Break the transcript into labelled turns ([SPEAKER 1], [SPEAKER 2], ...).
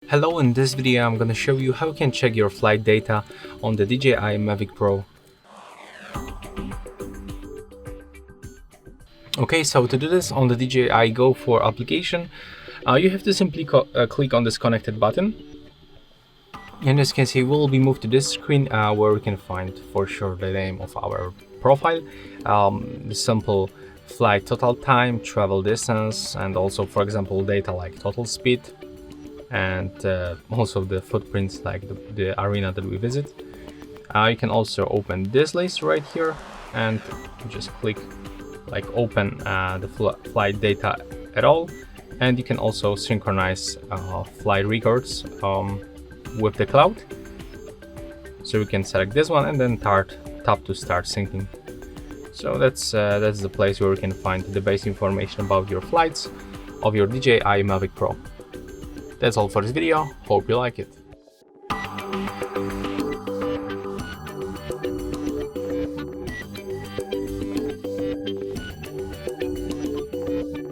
[SPEAKER 1] Hello, in this video I'm gonna show you how you can check your flight data on the DJI Mavic Pro. Okay, so to do this on the DJI Go 4 application, you have to simply click on this connected button. And as you can see, we'll be moved to this screen where we can find for sure the name of our profile, the simple flight total time, travel distance, and also, for example, data like total speed, and also the footprints like the arena that we visit. You can also open this list right here and just click like open the flight data at all, and you can also synchronize flight records with the cloud. So we can select this one and then tap to start syncing. So that's the place where you can find the basic information about your flights of your DJI Mavic Pro. That's all for this video, hope you like it.